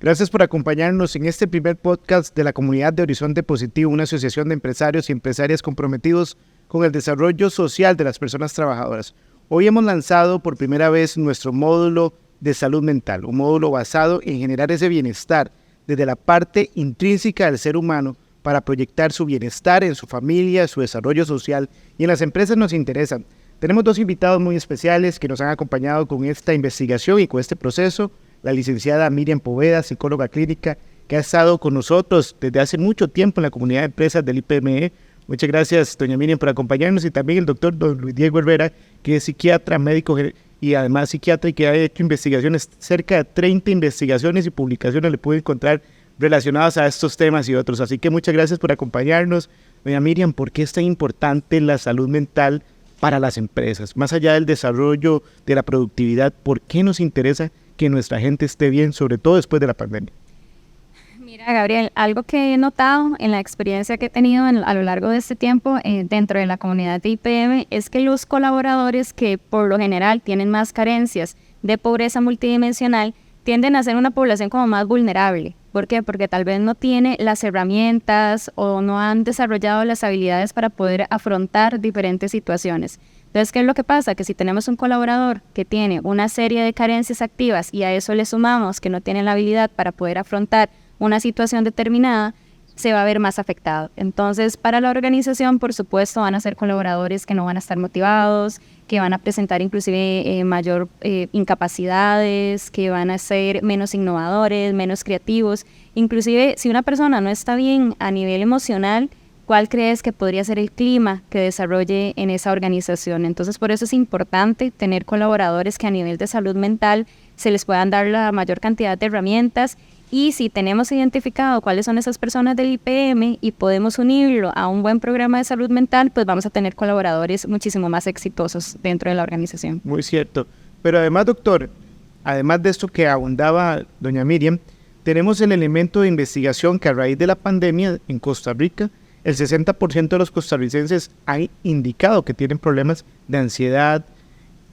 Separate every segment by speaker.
Speaker 1: Gracias por acompañarnos en este primer podcast de la comunidad de Horizonte Positivo, una asociación de empresarios y empresarias comprometidos con el desarrollo social de las personas trabajadoras. Hoy hemos lanzado por primera vez nuestro módulo de salud mental, un módulo basado en generar ese bienestar desde la parte intrínseca del ser humano para proyectar su bienestar en su familia, su desarrollo social y en las empresas nos interesan. Tenemos dos invitados muy especiales que nos han acompañado con esta investigación y con este proceso. La licenciada Miriam Poveda, psicóloga clínica, que ha estado con nosotros desde hace mucho tiempo en la comunidad de empresas del IPME. Muchas gracias, doña Miriam, por acompañarnos. Y también el doctor don Luis Diego Herrera, que es psiquiatra, médico y además psiquiatra y que ha hecho investigaciones, cerca de 30 investigaciones y publicaciones le puede encontrar relacionadas a estos temas y otros. Así que muchas gracias por acompañarnos. Doña Miriam, ¿por qué es tan importante la salud mental para las empresas? Más allá del desarrollo de la productividad, ¿por qué nos interesa que nuestra gente esté bien, sobre todo después de la pandemia?
Speaker 2: Mira, Gabriel, algo que he notado en la experiencia que he tenido a lo largo de este tiempo dentro de la comunidad de IPM es que los colaboradores que por lo general tienen más carencias de pobreza multidimensional tienden a ser una población como más vulnerable. ¿Por qué? Porque tal vez no tiene las herramientas o no han desarrollado las habilidades para poder afrontar diferentes situaciones. Entonces, ¿qué es lo que pasa? Que si tenemos un colaborador que tiene una serie de carencias activas y a eso le sumamos que no tiene la habilidad para poder afrontar una situación determinada, se va a ver más afectado. Entonces, para la organización, por supuesto, van a ser colaboradores que no van a estar motivados, que van a presentar inclusive mayor incapacidades, que van a ser menos innovadores, menos creativos. Inclusive, si una persona no está bien a nivel emocional, ¿cuál crees que podría ser el clima que desarrolle en esa organización? Entonces, por eso es importante tener colaboradores que a nivel de salud mental se les puedan dar la mayor cantidad de herramientas. Y si tenemos identificado cuáles son esas personas del IPM y podemos unirlo a un buen programa de salud mental, pues vamos a tener colaboradores muchísimo más exitosos dentro de la organización.
Speaker 1: Muy cierto. Pero además, doctor, además de esto que abundaba doña Miriam, tenemos el elemento de investigación que a raíz de la pandemia en Costa Rica, el 60% de los costarricenses han indicado que tienen problemas de ansiedad,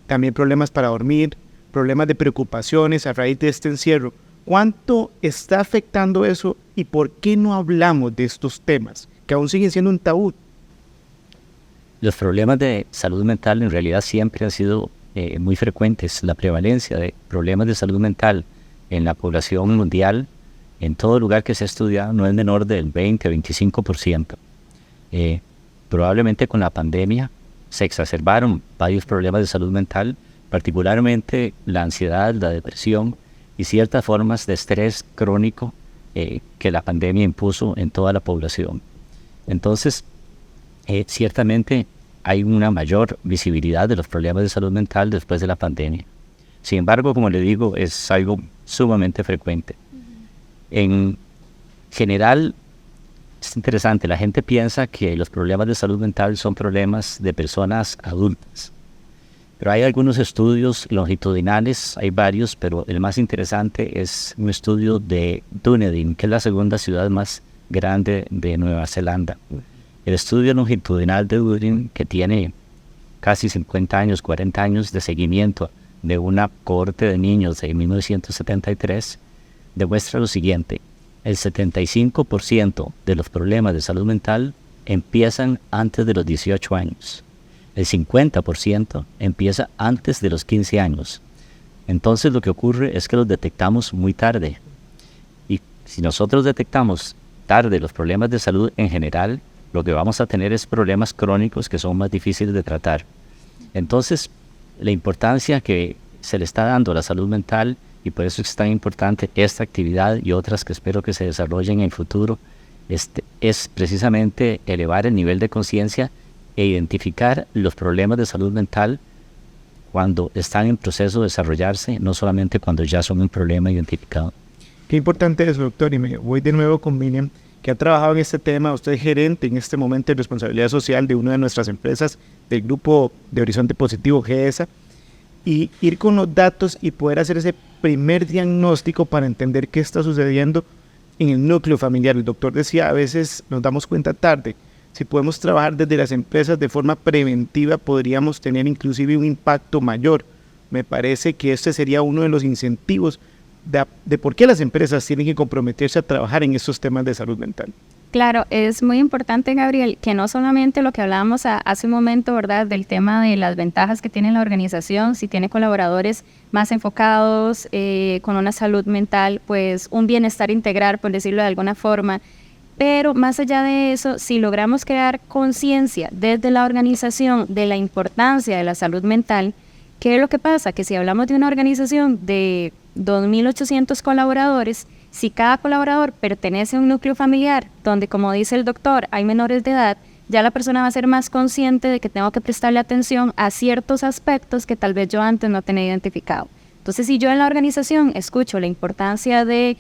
Speaker 1: también problemas para dormir, problemas de preocupaciones a raíz de este encierro. ¿Cuánto está afectando eso y por qué no hablamos de estos temas, que aún siguen siendo un tabú?
Speaker 3: Los problemas de salud mental en realidad siempre han sido muy frecuentes. La prevalencia de problemas de salud mental en la población mundial, en todo lugar que se ha estudiado, no es menor del 20-25%. Probablemente con la pandemia se exacerbaron varios problemas de salud mental, particularmente la ansiedad, la depresión, y ciertas formas de estrés crónico que la pandemia impuso en toda la población. Entonces, ciertamente hay una mayor visibilidad de los problemas de salud mental después de la pandemia. Sin embargo, como le digo, es algo sumamente frecuente. En general, es interesante, la gente piensa que los problemas de salud mental son problemas de personas adultas. Pero hay algunos estudios longitudinales, hay varios, pero el más interesante es un estudio de Dunedin, que es la segunda ciudad más grande de Nueva Zelanda. El estudio longitudinal de Dunedin, que tiene casi 50 años, 40 años de seguimiento de una cohorte de niños de 1973, demuestra lo siguiente: el 75% de los problemas de salud mental empiezan antes de los 18 años. El 50% empieza antes de los 15 años. Entonces lo que ocurre es que los detectamos muy tarde. Y si nosotros detectamos tarde los problemas de salud en general, lo que vamos a tener es problemas crónicos que son más difíciles de tratar. Entonces, la importancia que se le está dando a la salud mental, y por eso es tan importante esta actividad y otras que espero que se desarrollen en el futuro, es precisamente elevar el nivel de conciencia e identificar los problemas de salud mental cuando están en proceso de desarrollarse, no solamente cuando ya son un problema identificado.
Speaker 1: Qué importante es, doctor, y me voy de nuevo con Miriam, que ha trabajado en este tema. Usted es gerente en este momento de responsabilidad social de una de nuestras empresas del grupo de Horizonte Positivo, GESA, y ir con los datos y poder hacer ese primer diagnóstico para entender qué está sucediendo en el núcleo familiar. El doctor decía, a veces nos damos cuenta tarde. Si podemos trabajar desde las empresas de forma preventiva, podríamos tener inclusive un impacto mayor. Me parece que este sería uno de los incentivos de por qué las empresas tienen que comprometerse a trabajar en estos temas de salud mental.
Speaker 2: Claro, es muy importante, Gabriel, que no solamente lo que hablábamos hace un momento, ¿verdad?, del tema de las ventajas que tiene la organización, si tiene colaboradores más enfocados, con una salud mental, pues un bienestar integral, por decirlo de alguna forma. Pero más allá de eso, si logramos crear conciencia desde la organización de la importancia de la salud mental, ¿qué es lo que pasa? Que si hablamos de una organización de 2.800 colaboradores, si cada colaborador pertenece a un núcleo familiar donde, como dice el doctor, hay menores de edad, ya la persona va a ser más consciente de que tengo que prestarle atención a ciertos aspectos que tal vez yo antes no tenía identificado. Entonces, si yo en la organización escucho la importancia de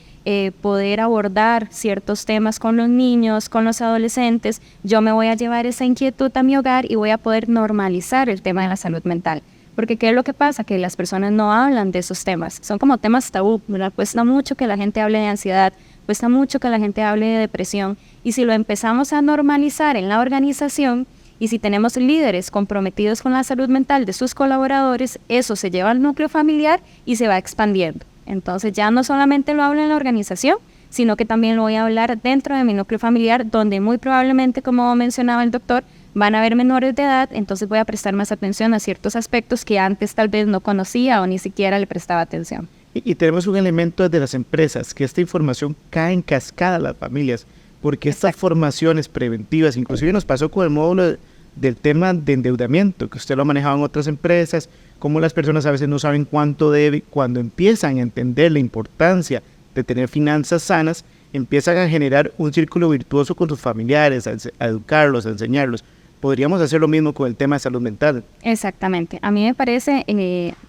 Speaker 2: poder abordar ciertos temas con los niños, con los adolescentes, yo me voy a llevar esa inquietud a mi hogar y voy a poder normalizar el tema de la salud mental. Porque ¿qué es lo que pasa? Que las personas no hablan de esos temas. Son como temas tabú, ¿verdad? Cuesta mucho que la gente hable de ansiedad, cuesta mucho que la gente hable de depresión. Y si lo empezamos a normalizar en la organización, y si tenemos líderes comprometidos con la salud mental de sus colaboradores, eso se lleva al núcleo familiar y se va expandiendo. Entonces ya no solamente lo hablo en la organización, sino que también lo voy a hablar dentro de mi núcleo familiar, donde muy probablemente, como mencionaba el doctor, van a haber menores de edad, entonces voy a prestar más atención a ciertos aspectos que antes tal vez no conocía o ni siquiera le prestaba atención.
Speaker 1: Y tenemos un elemento desde las empresas, que esta información cae en cascada a las familias, porque estas formaciones preventivas, inclusive nos pasó con el módulo del tema de endeudamiento, que usted lo ha manejado en otras empresas, cómo las personas a veces no saben cuánto debe, cuando empiezan a entender la importancia de tener finanzas sanas, empiezan a generar un círculo virtuoso con sus familiares, a educarlos, a enseñarlos. Podríamos hacer lo mismo con el tema de salud mental.
Speaker 2: Exactamente. A mí me parece,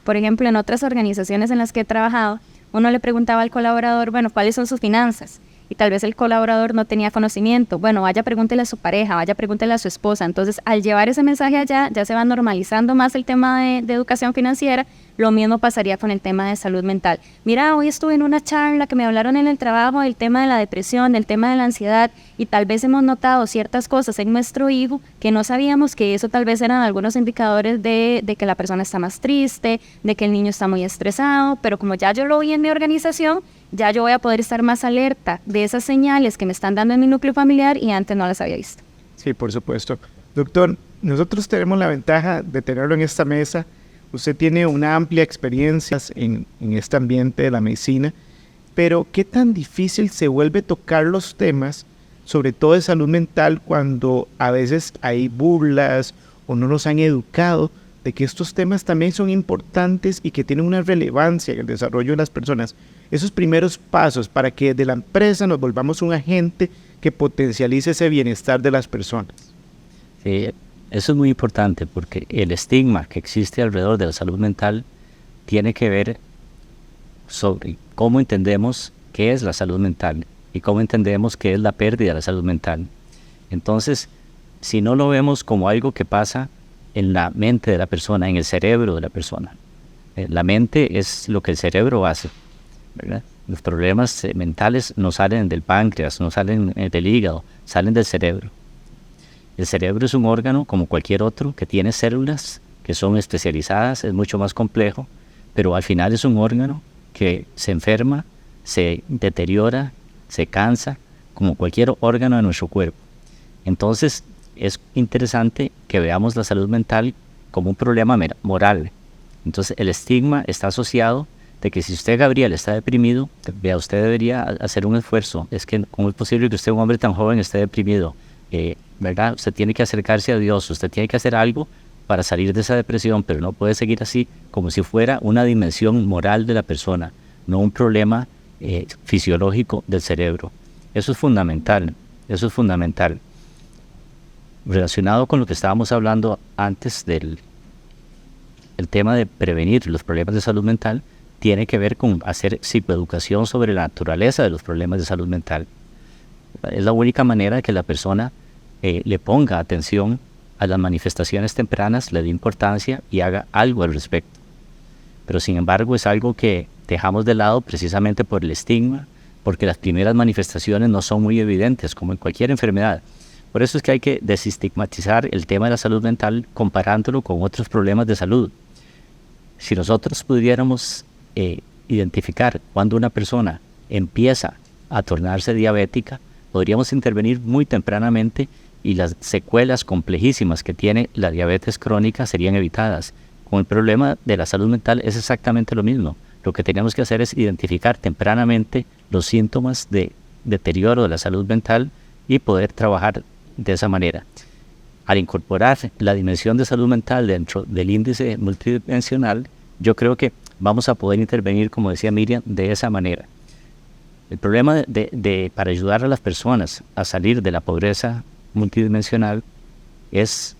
Speaker 2: por ejemplo, en otras organizaciones en las que he trabajado, uno le preguntaba al colaborador, bueno, ¿cuáles son sus finanzas? Y tal vez el colaborador no tenía conocimiento. Bueno, vaya pregúntele a su pareja, vaya pregúntele a su esposa. Entonces, al llevar ese mensaje allá, ya se va normalizando más el tema de educación financiera. Lo mismo pasaría con el tema de salud mental. Mira, hoy estuve en una charla que me hablaron en el trabajo del tema de la depresión, del tema de la ansiedad, y tal vez hemos notado ciertas cosas en nuestro hijo que no sabíamos que eso tal vez eran algunos indicadores de que la persona está más triste, de que el niño está muy estresado, pero como ya yo lo vi en mi organización, ya yo voy a poder estar más alerta de esas señales que me están dando en mi núcleo familiar y antes no las había visto.
Speaker 1: Sí, por supuesto. Doctor, nosotros tenemos la ventaja de tenerlo en esta mesa. Usted tiene una amplia experiencia en este ambiente de la medicina, pero ¿qué tan difícil se vuelve tocar los temas, sobre todo de salud mental, cuando a veces hay burlas o no nos han educado de que estos temas también son importantes y que tienen una relevancia en el desarrollo de las personas? Esos primeros pasos para que de la empresa nos volvamos un agente que potencialice ese bienestar de las personas.
Speaker 3: Sí, eso es muy importante porque el estigma que existe alrededor de la salud mental tiene que ver sobre cómo entendemos qué es la salud mental y cómo entendemos qué es la pérdida de la salud mental. Entonces, si no lo vemos como algo que pasa en la mente de la persona, en el cerebro de la persona, la mente es lo que el cerebro hace, ¿verdad? Los problemas mentales no salen del páncreas, no salen del hígado, salen del cerebro. El cerebro es un órgano como cualquier otro que tiene células que son especializadas, es mucho más complejo, pero al final es un órgano que se enferma, se deteriora, se cansa, como cualquier órgano de nuestro cuerpo. Entonces es interesante que veamos la salud mental como un problema moral. Entonces el estigma está asociado de que si usted, Gabriel, está deprimido, vea, usted debería hacer un esfuerzo. Es que ¿cómo es posible que usted, un hombre tan joven, esté deprimido? ¿Verdad? Usted tiene que acercarse a Dios, usted tiene que hacer algo para salir de esa depresión, pero no puede seguir así como si fuera una dimensión moral de la persona, no un problema fisiológico del cerebro. Eso es fundamental, eso es fundamental. Relacionado con lo que estábamos hablando antes del el tema de prevenir los problemas de salud mental, tiene que ver con hacer psicoeducación sobre la naturaleza de los problemas de salud mental. Es la única manera de que la persona le ponga atención a las manifestaciones tempranas, le dé importancia y haga algo al respecto. Pero sin embargo es algo que dejamos de lado precisamente por el estigma, porque las primeras manifestaciones no son muy evidentes, como en cualquier enfermedad. Por eso es que hay que desestigmatizar el tema de la salud mental comparándolo con otros problemas de salud. Si nosotros pudiéramos identificar cuando una persona empieza a tornarse diabética, podríamos intervenir muy tempranamente y las secuelas complejísimas que tiene la diabetes crónica serían evitadas. Con el problema de la salud mental es exactamente lo mismo. Lo que tenemos que hacer es identificar tempranamente los síntomas de deterioro de la salud mental y poder trabajar de esa manera. Al incorporar la dimensión de salud mental dentro del índice multidimensional, yo creo que vamos a poder intervenir, como decía Miriam, de esa manera. El problema para ayudar a las personas a salir de la pobreza multidimensional es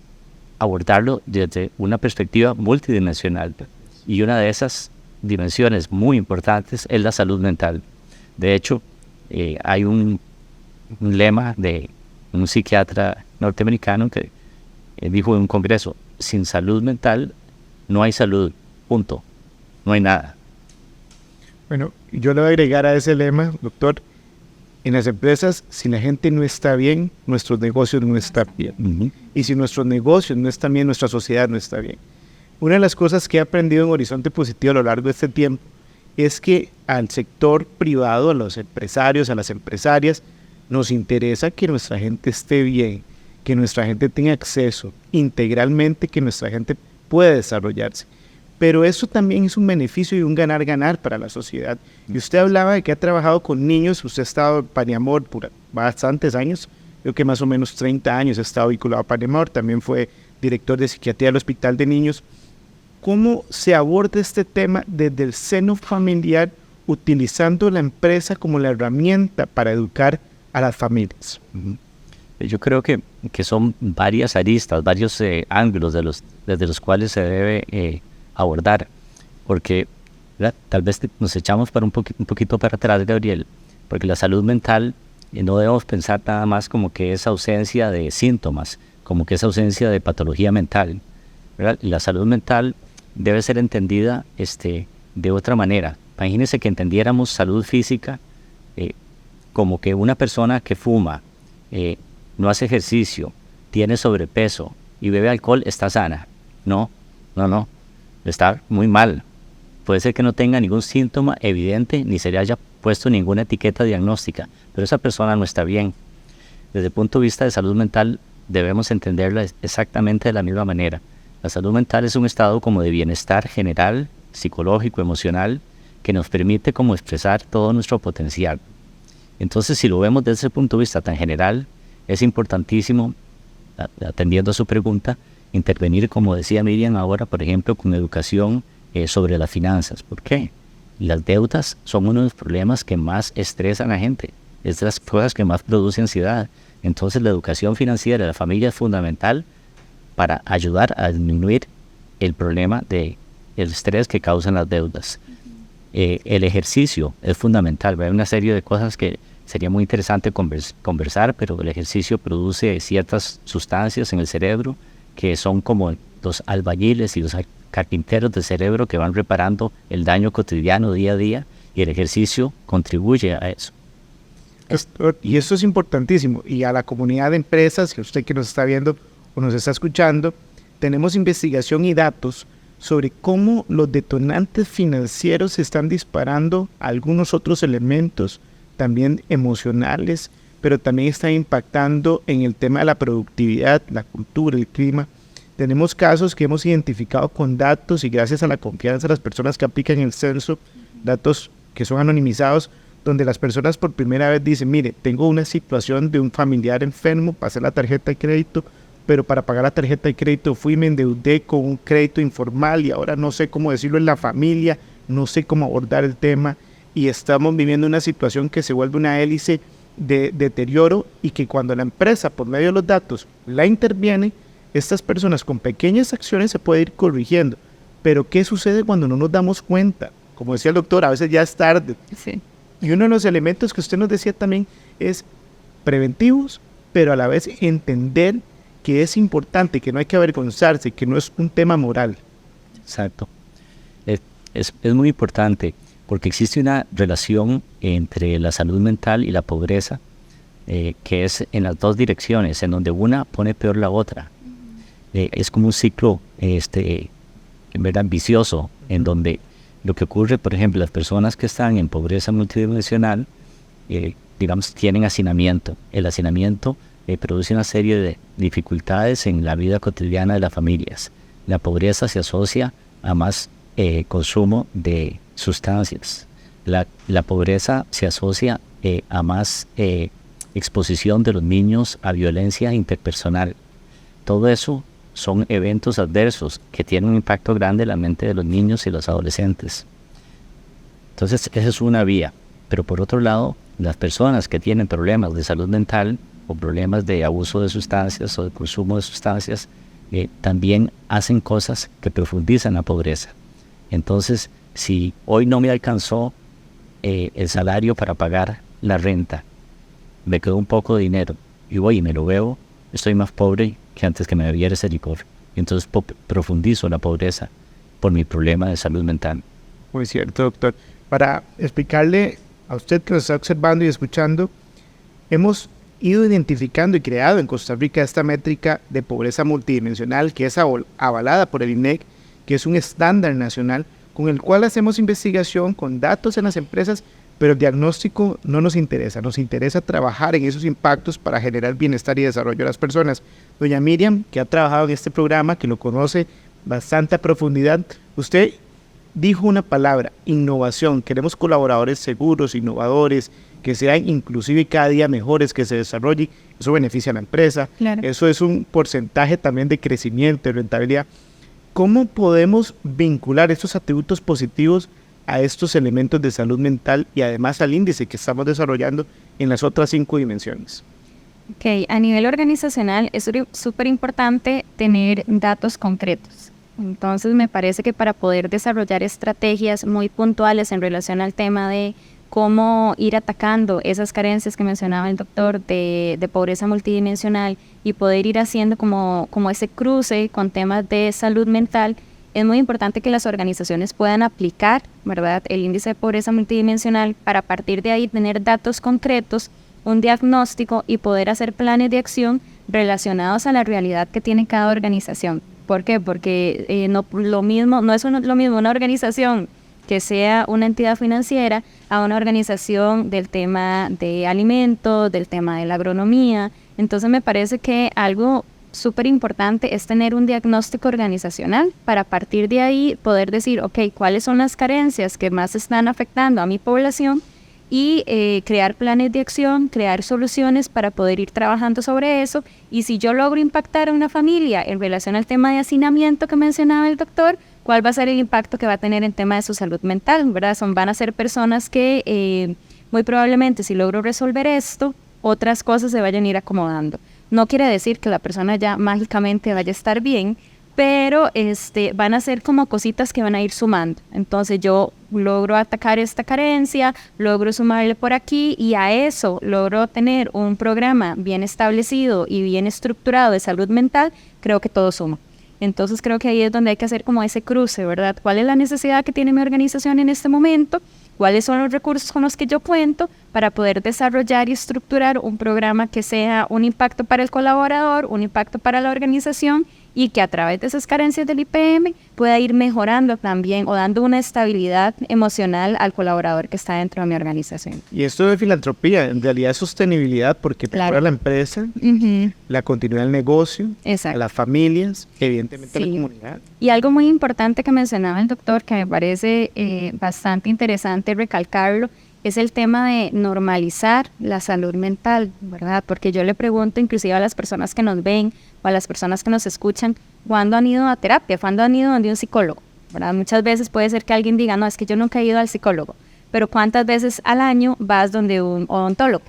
Speaker 3: abordarlo desde una perspectiva multidimensional. Y una de esas dimensiones muy importantes es la salud mental. De hecho, hay un lema de un psiquiatra norteamericano que dijo en un congreso: sin salud mental no hay salud, punto, no hay nada.
Speaker 1: Bueno, yo le voy a agregar a ese lema, doctor, en las empresas, si la gente no está bien, nuestros negocios no están bien. Y si nuestros negocios no están bien, nuestra sociedad no está bien. Una de las cosas que he aprendido en Horizonte Positivo a lo largo de este tiempo es que al sector privado, a los empresarios, a las empresarias, nos interesa que nuestra gente esté bien, que nuestra gente tenga acceso integralmente, que nuestra gente pueda desarrollarse. Pero eso también es un beneficio y un ganar-ganar para la sociedad. Y usted hablaba de que ha trabajado con niños, usted ha estado en Paniamor por bastantes años, creo que más o menos 30 años ha estado vinculado a Paniamor, también fue director de psiquiatría del Hospital de Niños. ¿Cómo se aborda este tema desde el seno familiar, utilizando la empresa como la herramienta para educar a las familias?
Speaker 3: Yo creo que son varias aristas, varios ángulos desde los cuales se debe abordar, porque ¿verdad? Tal vez nos echamos para un poquito para atrás, Gabriel, porque la salud mental no debemos pensar nada más como que es ausencia de síntomas, como que es ausencia de patología mental, ¿verdad? La salud mental debe ser entendida de otra manera. Imagínense que entendiéramos salud física como que una persona que fuma, no hace ejercicio, tiene sobrepeso y bebe alcohol está sana. No, está muy mal. Puede ser que no tenga ningún síntoma evidente ni se le haya puesto ninguna etiqueta diagnóstica, pero esa persona no está bien. Desde el punto de vista de salud mental debemos entenderla exactamente de la misma manera. La salud mental es un estado como de bienestar general, psicológico, emocional, que nos permite como expresar todo nuestro potencial. Entonces, si lo vemos desde ese punto de vista tan general, es importantísimo, atendiendo a su pregunta, intervenir, como decía Miriam ahora, por ejemplo, con educación sobre las finanzas. ¿Por qué? Las deudas son uno de los problemas que más estresan a la gente. Es de las cosas que más produce ansiedad. Entonces, la educación financiera de la familia es fundamental para ayudar a disminuir el problema del estrés que causan las deudas. El ejercicio es fundamental. Hay una serie de cosas que sería muy interesante conversar, pero el ejercicio produce ciertas sustancias en el cerebro que son como los albañiles y los carpinteros del cerebro que van reparando el daño cotidiano día a día, y el ejercicio contribuye a eso.
Speaker 1: Y eso es importantísimo. Y a la comunidad de empresas, que usted que nos está viendo o nos está escuchando, tenemos investigación y datos sobre cómo los detonantes financieros se están disparando a algunos otros elementos, también emocionales, pero también están impactando en el tema de la productividad, la cultura, el clima. Tenemos casos que hemos identificado con datos y gracias a la confianza de las personas que aplican el censo, datos que son anonimizados, donde las personas por primera vez dicen: mire, tengo una situación de un familiar enfermo, pasé la tarjeta de crédito, pero para pagar la tarjeta de crédito fui y me endeudé con un crédito informal y ahora no sé cómo decirlo en la familia, no sé cómo abordar el tema, y estamos viviendo una situación que se vuelve una hélice de deterioro, y que cuando la empresa, por medio de los datos, la interviene, estas personas con pequeñas acciones se puede ir corrigiendo. Pero ¿qué sucede cuando no nos damos cuenta? Como decía el doctor, a veces ya es tarde.
Speaker 2: Sí.
Speaker 1: Y uno de los elementos que usted nos decía también es preventivos, pero a la vez entender que es importante, que no hay que avergonzarse, que no es un tema moral.
Speaker 3: Exacto. Es muy importante, porque existe una relación entre la salud mental y la pobreza, que es en las dos direcciones, en donde una pone peor la otra. Es como un ciclo ¿verdad? Vicioso, en donde Lo que ocurre, por ejemplo, las personas que están en pobreza multidimensional, digamos, tienen hacinamiento. El hacinamiento produce una serie de dificultades en la vida cotidiana de las familias. La pobreza se asocia a más consumo de sustancias. La pobreza se asocia a más exposición de los niños a violencia interpersonal. Todo eso son eventos adversos que tienen un impacto grande en la mente de los niños y los adolescentes. Entonces, esa es una vía. Pero por otro lado, las personas que tienen problemas de salud mental o problemas de abuso de sustancias o de consumo de sustancias, también hacen cosas que profundizan la pobreza. Entonces, si hoy no me alcanzó el salario para pagar la renta, me quedó un poco de dinero y voy y me lo bebo, estoy más pobre que antes que me bebiera ese licor. Y entonces profundizo la pobreza por mi problema de salud mental.
Speaker 1: Muy cierto, doctor. Para explicarle a usted que nos está observando y escuchando, hemos ido identificando y creado en Costa Rica esta métrica de pobreza multidimensional que es avalada por el INEC, que es un estándar nacional con el cual hacemos investigación con datos en las empresas, pero el diagnóstico no nos interesa trabajar en esos impactos para generar bienestar y desarrollo de las personas. Doña Miriam, que ha trabajado en este programa, que lo conoce bastante a profundidad, usted dijo una palabra, innovación. Queremos colaboradores seguros, innovadores, que sean inclusive cada día mejores, que se desarrollen. Eso beneficia a la empresa.
Speaker 2: Claro.
Speaker 1: Eso es un porcentaje también de crecimiento, de rentabilidad. ¿Cómo podemos vincular estos atributos positivos a estos elementos de salud mental y además al índice que estamos desarrollando en las otras 5 dimensiones?
Speaker 2: Ok, a nivel organizacional es súper importante tener datos concretos. Entonces me parece que para poder desarrollar estrategias muy puntuales en relación al tema de cómo ir atacando esas carencias que mencionaba el doctor de pobreza multidimensional y poder ir haciendo como ese cruce con temas de salud mental, es muy importante que las organizaciones puedan aplicar, ¿verdad?, el índice de pobreza multidimensional para a partir de ahí tener datos concretos, un diagnóstico y poder hacer planes de acción relacionados a la realidad que tiene cada organización. ¿Por qué? Porque no es lo mismo una organización que sea una entidad financiera a una organización del tema de alimentos, del tema de la agronomía. Entonces me parece que algo súper importante es tener un diagnóstico organizacional para a partir de ahí poder decir, ok, ¿cuáles son las carencias que más están afectando a mi población? Y crear planes de acción, crear soluciones para poder ir trabajando sobre eso. Y si yo logro impactar a una familia en relación al tema de hacinamiento que mencionaba el doctor, ¿cuál va a ser el impacto que va a tener en tema de su salud mental? ¿Verdad? Van a ser personas que muy probablemente si logro resolver esto, otras cosas se vayan a ir acomodando. No quiere decir que la persona ya mágicamente vaya a estar bien, pero van a ser como cositas que van a ir sumando. Entonces yo logro atacar esta carencia, logro sumarle por aquí y a eso logro tener un programa bien establecido y bien estructurado de salud mental, creo que todo suma. Entonces creo que ahí es donde hay que hacer como ese cruce, ¿verdad? ¿Cuál es la necesidad que tiene mi organización en este momento? ¿Cuáles son los recursos con los que yo cuento para poder desarrollar y estructurar un programa que sea un impacto para el colaborador, un impacto para la organización y que a través de esas carencias del IPM pueda ir mejorando también o dando una estabilidad emocional al colaborador que está dentro de mi organización?
Speaker 1: Y esto de filantropía, en realidad es sostenibilidad porque mejora la empresa, la continuidad del negocio, a las familias, evidentemente a la comunidad.
Speaker 2: Y algo muy importante que mencionaba el doctor, que me parece bastante interesante recalcarlo, es el tema de normalizar la salud mental, ¿verdad? Porque yo le pregunto inclusive a las personas que nos ven o a las personas que nos escuchan, ¿cuándo han ido a terapia? ¿Cuándo han ido donde un psicólogo? ¿Verdad? Muchas veces puede ser que alguien diga, no, es que yo nunca he ido al psicólogo, pero ¿cuántas veces al año vas donde un odontólogo,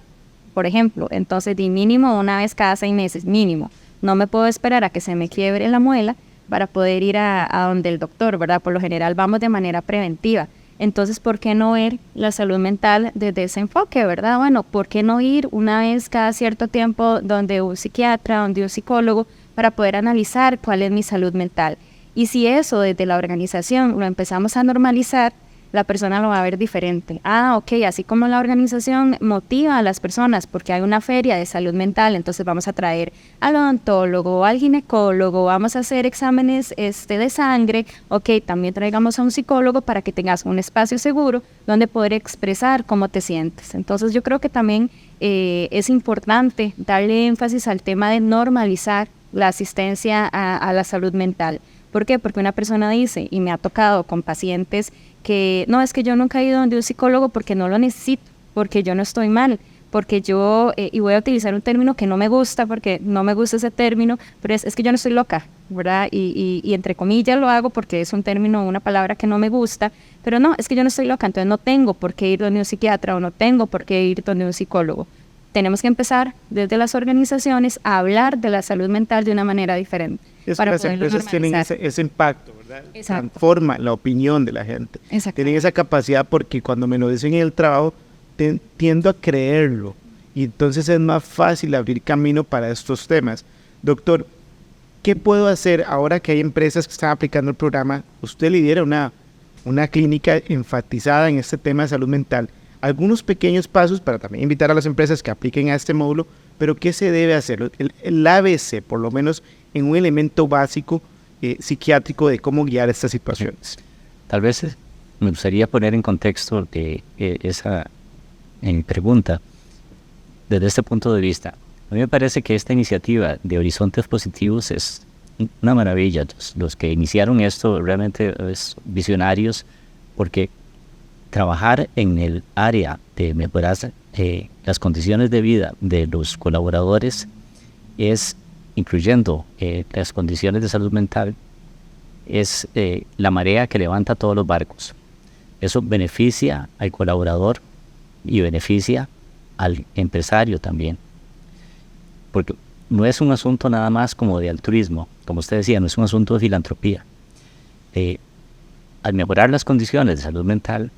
Speaker 2: por ejemplo? Entonces, de mínimo una vez cada 6 meses, mínimo. No me puedo esperar a que se me quiebre la muela para poder ir a donde el doctor, ¿verdad? Por lo general vamos de manera preventiva. Entonces, ¿por qué no ver la salud mental desde ese enfoque, verdad? Bueno, ¿por qué no ir una vez cada cierto tiempo donde un psiquiatra, donde un psicólogo, para poder analizar cuál es mi salud mental? Y si eso desde la organización lo empezamos a normalizar, la persona lo va a ver diferente. Ah, ok, así como la organización motiva a las personas porque hay una feria de salud mental, entonces vamos a traer al odontólogo, al ginecólogo, vamos a hacer exámenes de sangre, ok, también traigamos a un psicólogo para que tengas un espacio seguro donde poder expresar cómo te sientes. Entonces yo creo que también es importante darle énfasis al tema de normalizar la asistencia a la salud mental. ¿Por qué? Porque una persona dice, y me ha tocado con pacientes, que no, es que yo nunca he ido donde un psicólogo porque no lo necesito, porque yo no estoy mal, porque yo, y voy a utilizar un término que no me gusta, porque no me gusta ese término, pero es que yo no estoy loca, ¿verdad? Y entre comillas lo hago porque es un término, una palabra que no me gusta, pero no, es que yo no estoy loca, entonces no tengo por qué ir donde un psiquiatra o no tengo por qué ir donde un psicólogo. Tenemos que empezar desde las organizaciones a hablar de la salud mental de una manera diferente.
Speaker 1: Es que las empresas tienen ese impacto, ¿verdad?
Speaker 2: Exacto.
Speaker 1: Transforma la opinión de la gente.
Speaker 2: Exacto.
Speaker 1: Tienen esa capacidad porque cuando me lo dicen en el trabajo, tiendo a creerlo. Y entonces es más fácil abrir camino para estos temas. Doctor, ¿qué puedo hacer ahora que hay empresas que están aplicando el programa? Usted lidera una clínica enfatizada en este tema de salud mental. Algunos pequeños pasos para también invitar a las empresas que apliquen a este módulo, pero ¿qué se debe hacer? El ABC, por lo menos en un elemento básico psiquiátrico de cómo guiar estas situaciones.
Speaker 3: Tal vez me gustaría poner en contexto esa pregunta desde este punto de vista. A mí me parece que esta iniciativa de Horizontes Positivos es una maravilla. Los que iniciaron esto realmente es visionarios, porque trabajar en el área de mejorar las condiciones de vida de los colaboradores incluyendo las condiciones de salud mental, es la marea que levanta todos los barcos. Eso beneficia al colaborador y beneficia al empresario también. Porque no es un asunto nada más como de altruismo, como usted decía, no es un asunto de filantropía. Al mejorar las condiciones de salud mental,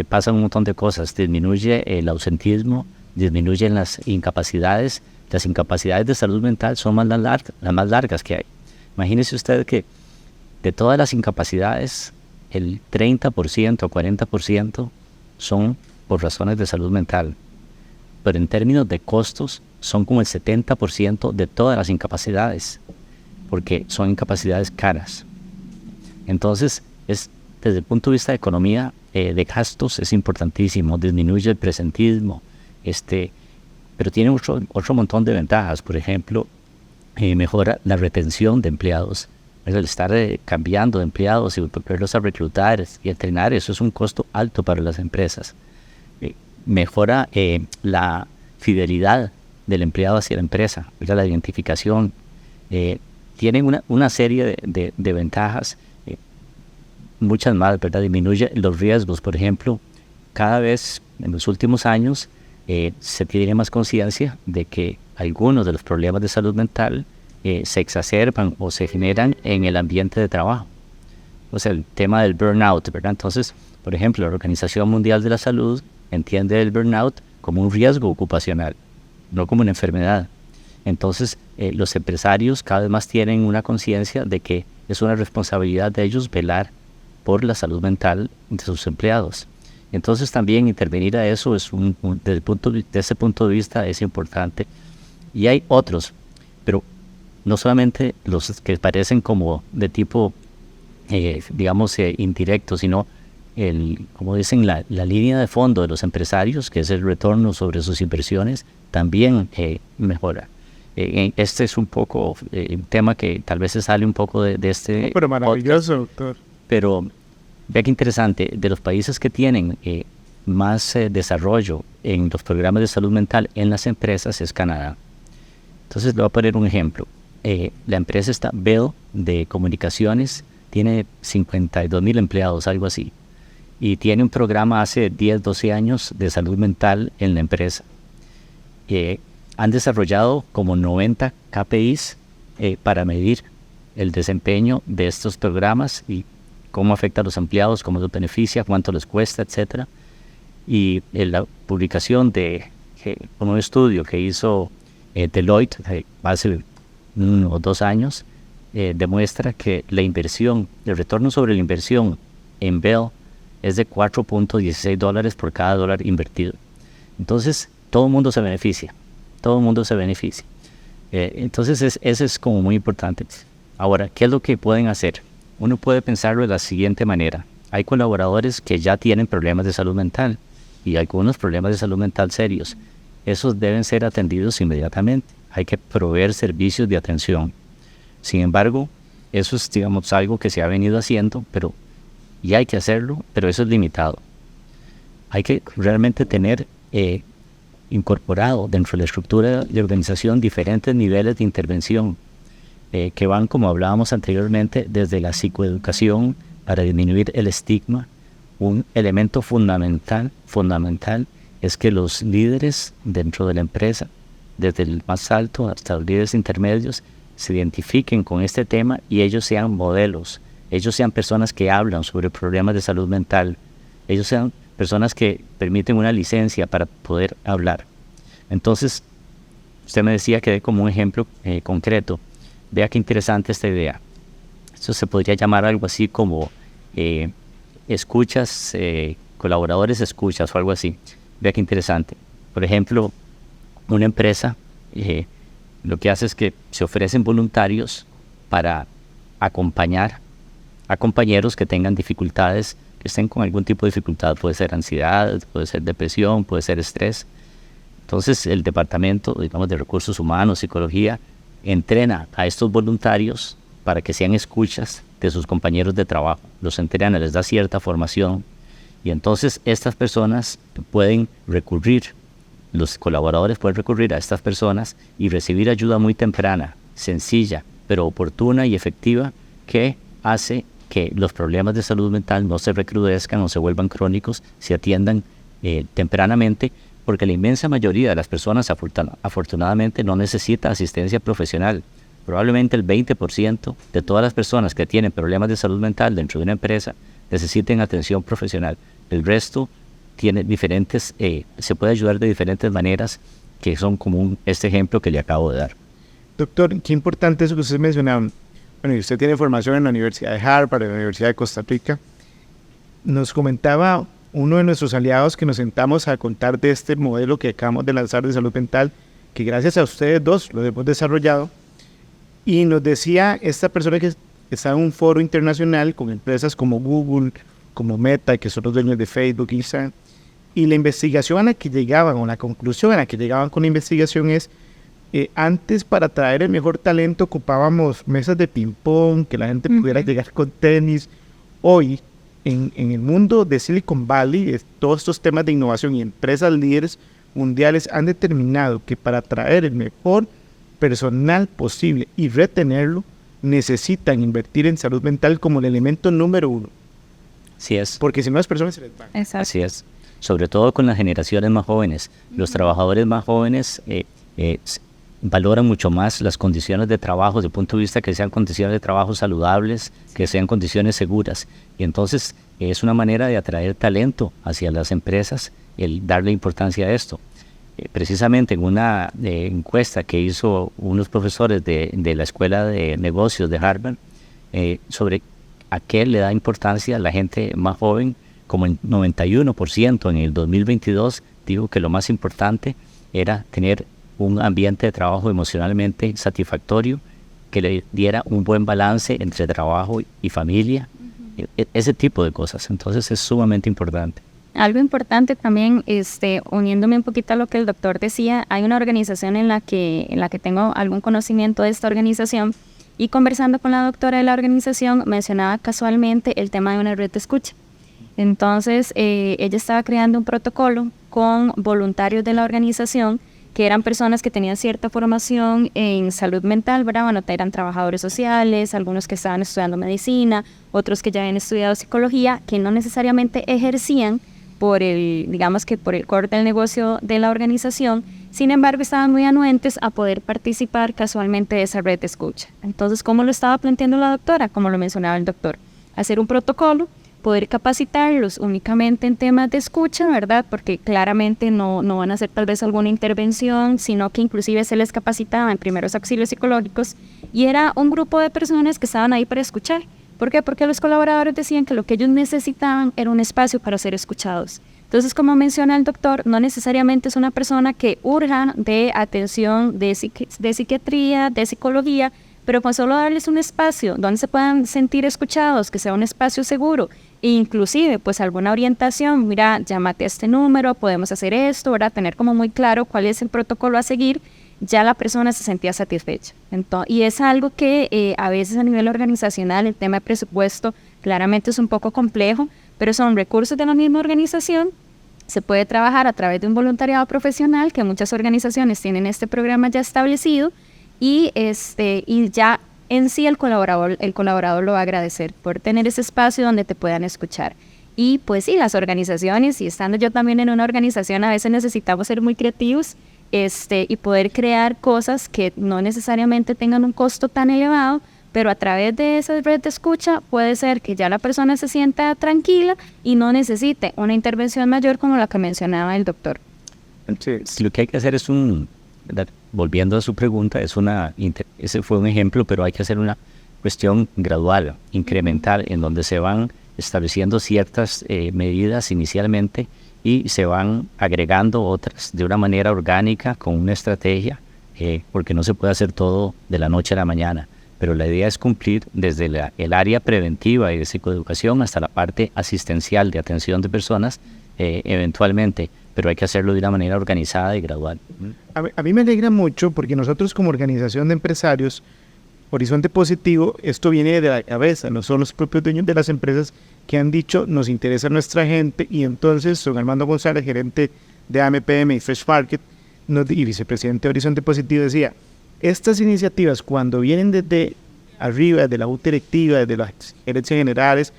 Speaker 3: pasan un montón de cosas. Disminuye el ausentismo, disminuyen las incapacidades. Las incapacidades de salud mental son las más largas que hay. Imagínese usted que de todas las incapacidades, el 30% o 40% son por razones de salud mental. Pero en términos de costos, son como el 70% de todas las incapacidades, porque son incapacidades caras. Entonces, desde el punto de vista de economía de gastos, es importantísimo. Disminuye el presentismo, pero tiene otro montón de ventajas. Por ejemplo, mejora la retención de empleados. El estar cambiando de empleados y volverlos a reclutar y entrenar, eso es un costo alto para las empresas. Mejora la fidelidad del empleado hacia la empresa, ¿verdad? La identificación. Tienen una serie de ventajas, muchas más, ¿verdad? Disminuye los riesgos. Por ejemplo, cada vez en los últimos años se tiene más conciencia de que algunos de los problemas de salud mental se exacerban o se generan en el ambiente de trabajo. O sea, el tema del burnout, ¿verdad? Entonces, por ejemplo, la Organización Mundial de la Salud entiende el burnout como un riesgo ocupacional, no como una enfermedad. Entonces, los empresarios cada vez más tienen una conciencia de que es una responsabilidad de ellos velar por la salud mental de sus empleados. Entonces también intervenir a eso desde ese punto de vista es importante. Y hay otros, pero no solamente los que parecen como de tipo, indirecto, sino como dicen, la línea de fondo de los empresarios, que es el retorno sobre sus inversiones, también mejora. Este es un poco un tema que tal vez se sale un poco de este...
Speaker 1: Pero maravilloso, doctor.
Speaker 3: Pero vea qué interesante, de los países que tienen más desarrollo en los programas de salud mental en las empresas es Canadá. Entonces le voy a poner un ejemplo. La empresa Bell de comunicaciones tiene 52,000 empleados, algo así. Y tiene un programa hace 10, 12 años de salud mental en la empresa. Han desarrollado como 90 KPIs para medir el desempeño de estos programas y cómo afecta a los empleados, cómo los beneficia, cuánto les cuesta, etc. Y la publicación de un estudio que hizo Deloitte hace 1 o 2 años demuestra que la inversión, el retorno sobre la inversión en Bell es de $4.16 por cada dólar invertido. Entonces, todo el mundo se beneficia. Todo el mundo se beneficia. Entonces, eso es como muy importante. Ahora, ¿qué es lo que pueden hacer? Uno puede pensarlo de la siguiente manera. Hay colaboradores que ya tienen problemas de salud mental y algunos problemas de salud mental serios. Esos deben ser atendidos inmediatamente. Hay que proveer servicios de atención. Sin embargo, eso es, digamos, algo que se ha venido haciendo, y hay que hacerlo, pero eso es limitado. Hay que realmente tener incorporado dentro de la estructura de organización diferentes niveles de intervención que van, como hablábamos anteriormente, desde la psicoeducación para disminuir el estigma. Un elemento fundamental es que los líderes dentro de la empresa, desde el más alto hasta los líderes intermedios, se identifiquen con este tema y ellos sean modelos, ellos sean personas que hablan sobre problemas de salud mental, ellos sean personas que permiten una licencia para poder hablar. Entonces, usted me decía que dé como un ejemplo concreto. Vea qué interesante esta idea. Eso se podría llamar algo así como escuchas, colaboradores escuchas o algo así. Vea qué interesante. Por ejemplo, una empresa lo que hace es que se ofrecen voluntarios para acompañar a compañeros que tengan dificultades, que estén con algún tipo de dificultad. Puede ser ansiedad, puede ser depresión, puede ser estrés. Entonces el departamento, digamos, de recursos humanos, psicología, entrena a estos voluntarios para que sean escuchas de sus compañeros de trabajo. Los entrena, les da cierta formación y entonces estas personas pueden recurrir, los colaboradores pueden recurrir a estas personas y recibir ayuda muy temprana, sencilla, pero oportuna y efectiva, que hace que los problemas de salud mental no se recrudezcan o se vuelvan crónicos, se atiendan tempranamente, porque la inmensa mayoría de las personas afortunadamente no necesita asistencia profesional. Probablemente el 20% de todas las personas que tienen problemas de salud mental dentro de una empresa necesiten atención profesional. El resto tiene diferentes, se puede ayudar de diferentes maneras, que son como este ejemplo que le acabo de dar.
Speaker 1: Doctor, qué importante eso que usted mencionaba. Bueno, y usted tiene formación en la Universidad de Harvard, en la Universidad de Costa Rica. Nos comentaba uno de nuestros aliados que nos sentamos a contar de este modelo que acabamos de lanzar de salud mental, que gracias a ustedes dos lo hemos desarrollado. Y nos decía esta persona que está en un foro internacional con empresas como Google, como Meta, que son los dueños de Facebook, Instagram, y la investigación a la que llegaban, o la conclusión a la que llegaban con la investigación es, antes para atraer el mejor talento ocupábamos mesas de ping-pong, que la gente pudiera llegar con tenis. Hoy, en el mundo de Silicon Valley, todos estos temas de innovación y empresas líderes mundiales han determinado que para atraer el mejor personal posible y retenerlo, necesitan invertir en salud mental como el elemento número uno.
Speaker 3: Así es.
Speaker 1: Porque si no, las personas se les van.
Speaker 2: Exacto.
Speaker 3: Así es. Sobre todo con las generaciones más jóvenes. Los trabajadores más jóvenes valoran mucho más las condiciones de trabajo, desde el punto de vista que sean condiciones de trabajo saludables, que sean condiciones seguras. Y entonces es una manera de atraer talento hacia las empresas, el darle importancia a esto. Precisamente en una encuesta que hizo unos profesores de la Escuela de Negocios de Harvard, sobre a qué le da importancia a la gente más joven, como el 91% en el 2022 dijo que lo más importante era tener un ambiente de trabajo emocionalmente satisfactorio, que le diera un buen balance entre trabajo y familia, ese tipo de cosas. Entonces es sumamente importante.
Speaker 2: Algo importante también, uniéndome un poquito a lo que el doctor decía, hay una organización en la que tengo algún conocimiento de esta organización, y conversando con la doctora de la organización mencionaba casualmente el tema de una red de escucha. Entonces ella estaba creando un protocolo con voluntarios de la organización que eran personas que tenían cierta formación en salud mental, ¿verdad? Bueno, eran trabajadores sociales, algunos que estaban estudiando medicina, otros que ya habían estudiado psicología, que no necesariamente ejercían por el core del negocio de la organización. Sin embargo, estaban muy anuentes a poder participar casualmente de esa red de escucha. Entonces, ¿cómo lo estaba planteando la doctora? Como lo mencionaba el doctor, hacer un protocolo, poder capacitarlos únicamente en temas de escucha, ¿verdad? Porque claramente no van a hacer tal vez alguna intervención, sino que inclusive se les capacitaba en primeros auxilios psicológicos, y era un grupo de personas que estaban ahí para escuchar, ¿Por qué? Porque los colaboradores decían que lo que ellos necesitaban era un espacio para ser escuchados. Entonces, como menciona el doctor, no necesariamente es una persona que urja de atención de psiquiatría, de psicología, pero con solo darles un espacio donde se puedan sentir escuchados, que sea un espacio seguro, e inclusive pues alguna orientación, mira, llámate a este número, podemos hacer esto, ¿verdad? Tener como muy claro cuál es el protocolo a seguir, ya la persona se sentía satisfecha. Y es algo que a veces a nivel organizacional, el tema de presupuesto claramente es un poco complejo, pero son recursos de la misma organización. Se puede trabajar a través de un voluntariado profesional, que muchas organizaciones tienen este programa ya establecido, y ya en sí el colaborador lo va a agradecer por tener ese espacio donde te puedan escuchar. Y pues sí, las organizaciones, y estando yo también en una organización, a veces necesitamos ser muy creativos y poder crear cosas que no necesariamente tengan un costo tan elevado, pero a través de esa red de escucha puede ser que ya la persona se sienta tranquila y no necesite una intervención mayor como la que mencionaba el doctor.
Speaker 3: Entonces, lo que hay que hacer es volviendo a su pregunta, ese fue un ejemplo, pero hay que hacer una cuestión gradual, incremental, en donde se van estableciendo ciertas medidas inicialmente y se van agregando otras de una manera orgánica, con una estrategia, porque no se puede hacer todo de la noche a la mañana. Pero la idea es cumplir desde el área preventiva y de psicoeducación hasta la parte asistencial de atención de personas, eventualmente, pero hay que hacerlo de una manera organizada y gradual.
Speaker 1: A mí me alegra mucho porque nosotros como organización de empresarios, Horizonte Positivo, esto viene de la cabeza, no son los propios dueños de las empresas que han dicho nos interesa nuestra gente, y entonces don Armando González, gerente de AMPM y Fresh Market y vicepresidente de Horizonte Positivo, decía, estas iniciativas cuando vienen desde arriba, desde la junta directiva, desde las gerencias generales,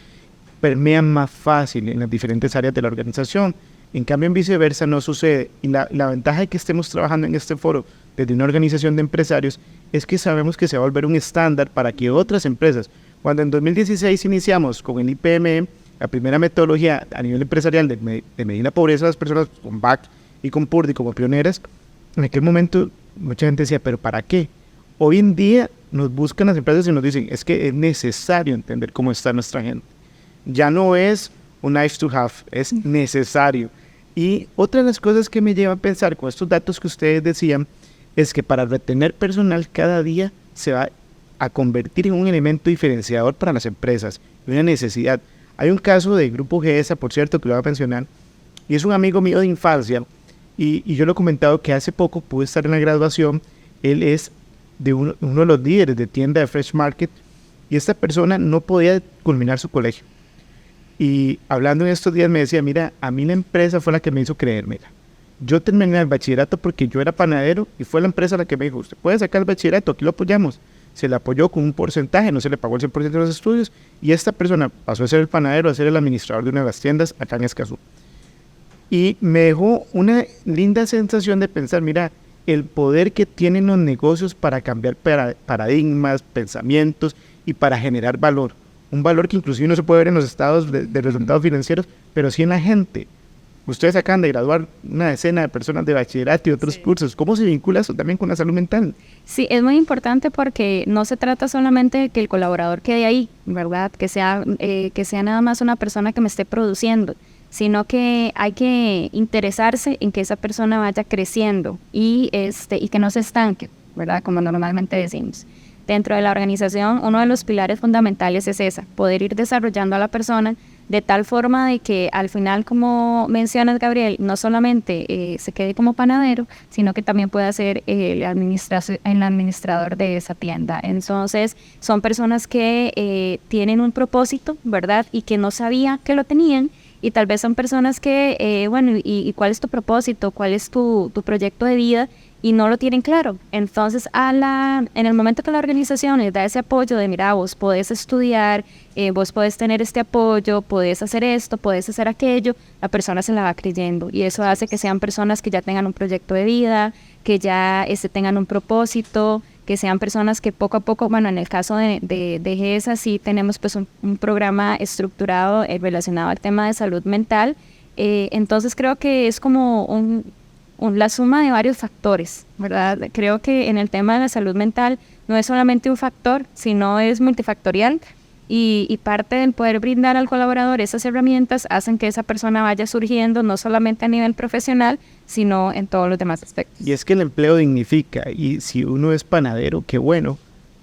Speaker 1: permean más fácil en las diferentes áreas de la organización. En cambio, en viceversa no sucede. Y la ventaja de que estemos trabajando en este foro desde una organización de empresarios es que sabemos que se va a volver un estándar para que otras empresas, cuando en 2016 iniciamos con el IPM, la primera metodología a nivel empresarial de medir la pobreza de las personas con BAC y con PURDI como pioneras, en aquel momento mucha gente decía, ¿pero para qué? Hoy en día nos buscan las empresas y nos dicen, es que es necesario entender cómo está nuestra gente. Ya no es un nice to have, es necesario. Y otra de las cosas que me lleva a pensar con estos datos que ustedes decían, es que para retener personal cada día se va a convertir en un elemento diferenciador para las empresas, una necesidad. Hay un caso de Grupo GESA, por cierto, que lo voy a mencionar, y es un amigo mío de infancia, y yo lo he comentado que hace poco pude estar en la graduación. Él es de uno de los líderes de tienda de Fresh Market, y esta persona no podía culminar su colegio. Y hablando en estos días me decía, mira, a mí la empresa fue la que me hizo creer, mira, yo terminé el bachillerato porque yo era panadero y fue la empresa la que me dijo, usted puede sacar el bachillerato, aquí lo apoyamos. Se le apoyó con un porcentaje, no se le pagó el 100% de los estudios, y esta persona pasó a ser el panadero, a ser el administrador de una de las tiendas acá en Escazú. Y me dejó una linda sensación de pensar, mira, el poder que tienen los negocios para cambiar paradigmas, pensamientos y para generar valor. Un valor que inclusive no se puede ver en los estados de resultados financieros, pero sí en la gente. Ustedes acaban de graduar una decena de personas de bachillerato y otros cursos. ¿Cómo se vincula eso también con la salud mental?
Speaker 2: Sí, es muy importante porque no se trata solamente de que el colaborador quede ahí, ¿verdad? Que sea nada más una persona que me esté produciendo, sino que hay que interesarse en que esa persona vaya creciendo y que no se estanque, ¿verdad? Como normalmente decimos. Dentro de la organización, uno de los pilares fundamentales es poder ir desarrollando a la persona de tal forma de que al final, como mencionas, Gabriel, no solamente se quede como panadero, sino que también pueda ser el administrador de esa tienda. Entonces, son personas que tienen un propósito, ¿verdad? Y que no sabía que lo tenían. Y tal vez son personas que, ¿y cuál es tu propósito? ¿Cuál es tu proyecto de vida? Y no lo tienen claro. Entonces, en el momento que la organización les da ese apoyo de, mira, vos podés estudiar, vos podés tener este apoyo, podés hacer esto, podés hacer aquello, la persona se la va creyendo. Y eso hace que sean personas que ya tengan un proyecto de vida, que ya tengan un propósito, que sean personas que poco a poco, bueno, en el caso de GESA sí tenemos pues un programa estructurado relacionado al tema de salud mental. Entonces creo que es como la suma de varios factores, ¿verdad? Creo que en el tema de la salud mental no es solamente un factor, sino es multifactorial. y parte del poder brindar al colaborador esas herramientas hacen que esa persona vaya surgiendo no solamente a nivel profesional, sino en todos los demás aspectos.
Speaker 1: Y es que el empleo dignifica, y si uno es panadero, qué bueno,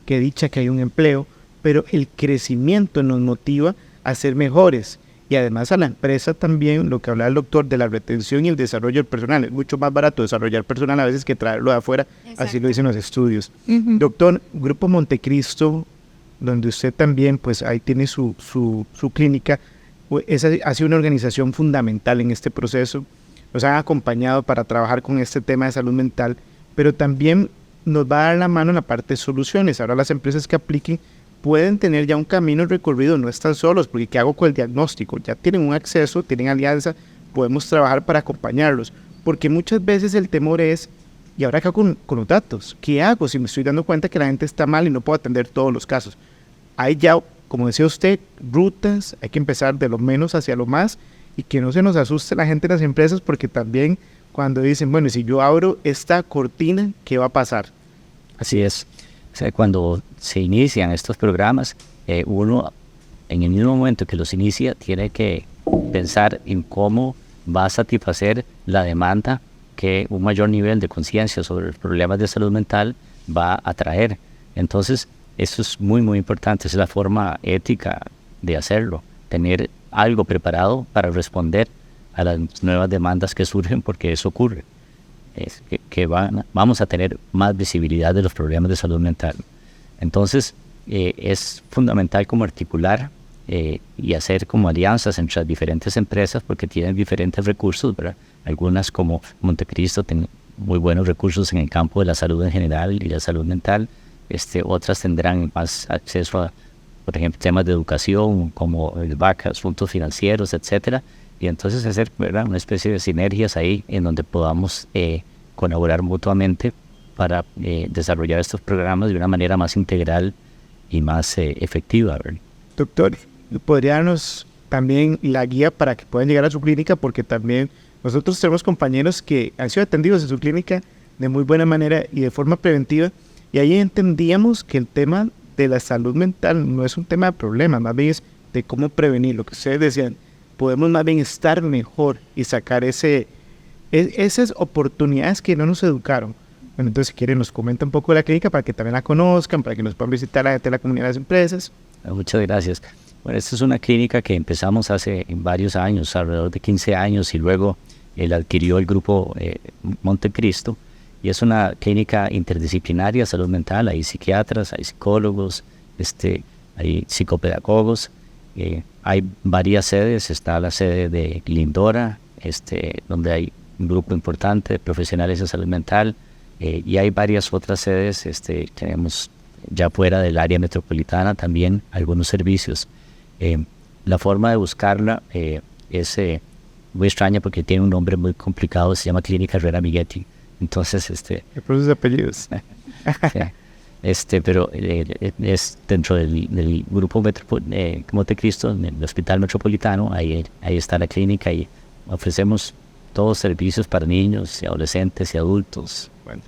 Speaker 1: qué dicha que hay un empleo, pero el crecimiento nos motiva a ser mejores. Y además a la empresa también, lo que hablaba el doctor, de la retención y el desarrollo del personal. Es mucho más barato desarrollar personal a veces que traerlo de afuera, así lo dicen los estudios. Doctor, Grupo Montecristo, donde usted también, pues ahí tiene su clínica, ha sido una organización fundamental en este proceso. Nos han acompañado para trabajar con este tema de salud mental, pero también nos va a dar la mano en la parte de soluciones. Ahora las empresas que apliquen pueden tener ya un camino recorrido, no están solos, porque ¿qué hago con el diagnóstico? Ya tienen un acceso, tienen alianza, podemos trabajar para acompañarlos, porque muchas veces el temor es, ¿y ahora qué hago con los datos? ¿Qué hago si me estoy dando cuenta que la gente está mal y no puedo atender todos los casos? Hay ya, como decía usted, rutas, hay que empezar de lo menos hacia lo más, y que no se nos asuste la gente de las empresas, porque también cuando dicen, bueno, si yo abro esta cortina, ¿qué va a pasar?
Speaker 3: Así es. O sea, cuando se inician estos programas, uno en el mismo momento que los inicia tiene que pensar en cómo va a satisfacer la demanda que un mayor nivel de conciencia sobre los problemas de salud mental va a traer. Entonces, eso es muy, muy importante. Es la forma ética de hacerlo, tener algo preparado para responder a las nuevas demandas que surgen, porque eso ocurre. Es que vamos a tener más visibilidad de los problemas de salud mental. Entonces, es fundamental como articular y hacer como alianzas entre las diferentes empresas, porque tienen diferentes recursos, ¿verdad? Algunas como Montecristo tienen muy buenos recursos en el campo de la salud en general y la salud mental. Otras tendrán más acceso a, por ejemplo, temas de educación como el VAC, asuntos financieros, etcétera. Y entonces hacer, ¿verdad?, una especie de sinergias ahí en donde podamos colaborar mutuamente para desarrollar estos programas de una manera más integral y más efectiva, ¿verdad?
Speaker 1: Doctor, ¿podría darnos también la guía para que puedan llegar a su clínica? Porque también nosotros tenemos compañeros que han sido atendidos en su clínica de muy buena manera y de forma preventiva, y ahí entendíamos que el tema de la salud mental no es un tema de problemas, más bien es de cómo prevenir. Lo que ustedes decían, podemos más bien estar mejor y sacar esas oportunidades que no nos educaron. Bueno, entonces si quieren nos comenta un poco de la clínica para que también la conozcan, para que nos puedan visitar la gente de la comunidad de las empresas.
Speaker 3: Muchas gracias. Bueno, esta es una clínica que empezamos hace varios años, alrededor de 15 años, y luego él adquirió el grupo Montecristo, y es una clínica interdisciplinaria de salud mental. Hay psiquiatras, hay psicólogos, hay psicopedagogos, hay varias sedes. Está la sede de Lindora, donde hay un grupo importante de profesionales de salud mental, y hay varias otras sedes. Tenemos ya fuera del área metropolitana también algunos servicios. La forma de buscarla es muy extraña porque tiene un nombre muy complicado, se llama Clínica Herrera Miguetti. Entonces,
Speaker 1: el proceso de apellidos.
Speaker 3: Pero es dentro del grupo Montecristo, en el Hospital Metropolitano. Ahí está la clínica y ofrecemos todos servicios para niños y adolescentes y adultos.
Speaker 1: Bueno,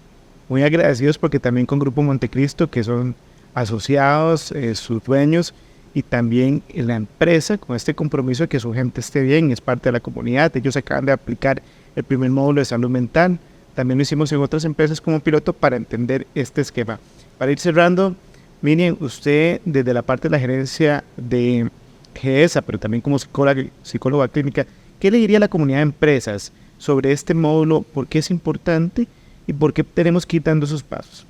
Speaker 1: muy agradecidos porque también con Grupo Montecristo, que son asociados, sus dueños, y también la empresa con este compromiso de que su gente esté bien, es parte de la comunidad. Ellos acaban de aplicar el primer módulo de salud mental. También lo hicimos en otras empresas como piloto para entender este esquema. Para ir cerrando, Miriam, usted desde la parte de la gerencia de GESA, pero también como psicóloga clínica, ¿qué le diría a la comunidad de empresas sobre este módulo? ¿Por qué es importante y por qué tenemos que ir dando esos pasos?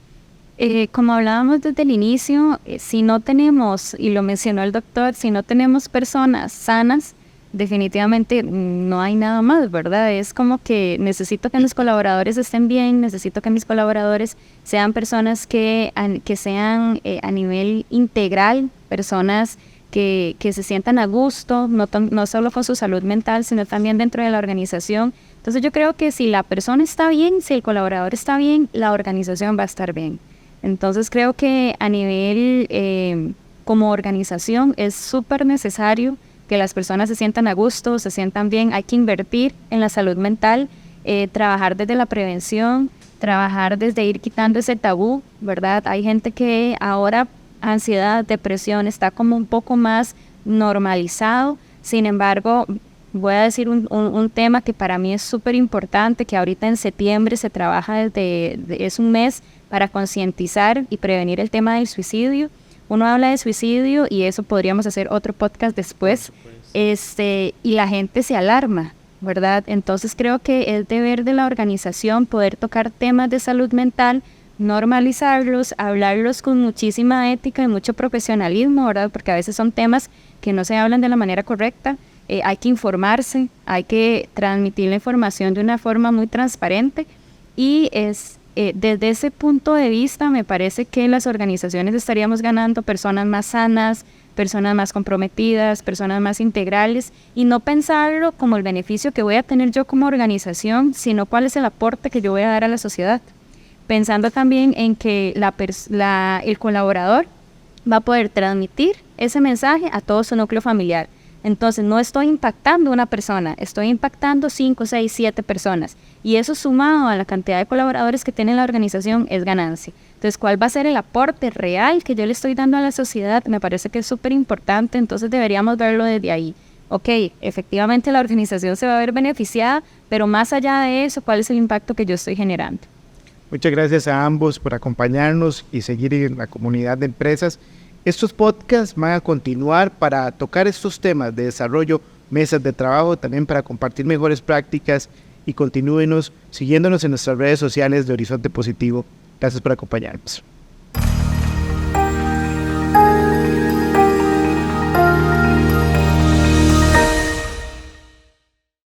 Speaker 2: Como hablábamos desde el inicio, si no tenemos, y lo mencionó el doctor, si no tenemos personas sanas, definitivamente no hay nada más, ¿verdad? Es como que necesito que mis colaboradores estén bien, necesito que mis colaboradores sean personas que sean a nivel integral, personas que se sientan a gusto, no solo con su salud mental, sino también dentro de la organización. Entonces yo creo que si la persona está bien, si el colaborador está bien, la organización va a estar bien. Entonces creo que a nivel como organización es súper necesario que las personas se sientan a gusto, se sientan bien. Hay que invertir en la salud mental, trabajar desde la prevención, trabajar desde ir quitando ese tabú, ¿verdad? Hay gente que ahora ansiedad, depresión, está como un poco más normalizado. Sin embargo, voy a decir un tema que para mí es súper importante, que ahorita en septiembre se trabaja es un mes para concientizar y prevenir el tema del suicidio. Uno habla de suicidio y eso podríamos hacer otro podcast después, y la gente se alarma, ¿verdad? Entonces creo que es deber de la organización poder tocar temas de salud mental, normalizarlos, hablarlos con muchísima ética y mucho profesionalismo, ¿verdad? Porque a veces son temas que no se hablan de la manera correcta. Hay que informarse, hay que transmitir la información de una forma muy transparente y desde ese punto de vista me parece que las organizaciones estaríamos ganando personas más sanas, personas más comprometidas, personas más integrales y no pensarlo como el beneficio que voy a tener yo como organización, sino cuál es el aporte que yo voy a dar a la sociedad. Pensando también en que el colaborador va a poder transmitir ese mensaje a todo su núcleo familiar. Entonces no estoy impactando a una persona, estoy impactando 5, 6, 7 personas. Y eso sumado a la cantidad de colaboradores que tiene la organización es ganancia. Entonces, ¿cuál va a ser el aporte real que yo le estoy dando a la sociedad? Me parece que es súper importante, entonces deberíamos verlo desde ahí. Ok, efectivamente la organización se va a ver beneficiada, pero más allá de eso, ¿cuál es el impacto que yo estoy generando?
Speaker 1: Muchas gracias a ambos por acompañarnos y seguir en la comunidad de empresas. Estos podcasts van a continuar para tocar estos temas de desarrollo, mesas de trabajo, también para compartir mejores prácticas y continúenos siguiéndonos en nuestras redes sociales de Horizonte Positivo. Gracias por acompañarnos.